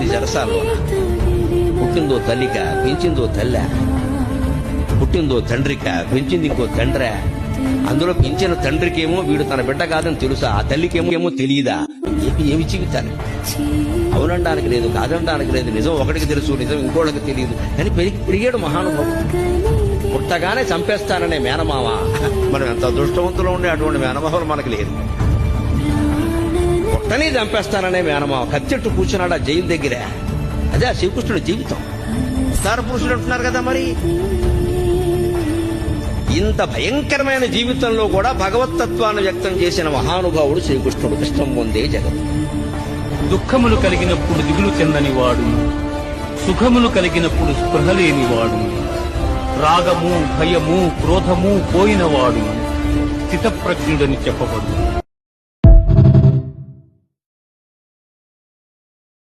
పుట్టింది జరసాల్లోన. పుట్టిందో తల్లిక, పెంచిందో తల్లె. పుట్టిందో తండ్రిక, పెంచింది ఇంకో తండ్రే. అందులో పెంచిన తండ్రికేమో వీడు తన బిడ్డ కాదని తెలుసా, ఆ తల్లికేమో తెలియదా? ఏమి జీవితాలు! అవునడానికి లేదు, కాదనడానికి లేదు. నిజం ఒకటికి తెలుసు, నిజం ఇంకోటికి తెలియదు. కానీ పెరిగాడు మహానుభావుడు. పుట్టగానే చంపేస్తాననే మేనమామ. మనం ఎంత అదృష్టవంతులు ఉండే అటువంటి మేనమామలు మనకు లేదు. పుట్టని చంపేస్తాననే మేనమామ కత్తెట్టు కూర్చున్నాడు ఆ జైలు దగ్గర. అదే ఆ శ్రీకృష్ణుడి జీవితం. అవతార పురుషుడు అంటున్నారు కదా. మరి ఇంత భయంకరమైన జీవితంలో కూడా భగవత్తత్వాన్ని వ్యక్తం చేసిన మహానుభావుడు శ్రీకృష్ణుడు. కృష్ణం పొందే జగత్. దుఃఖములు కలిగినప్పుడు దిగులు చెందని వాడు, సుఖములు కలిగినప్పుడు స్పృహ లేనివాడు, రాగము భయము క్రోధము పోయినవాడు స్థితప్రజ్ఞుడని చెప్పబడు.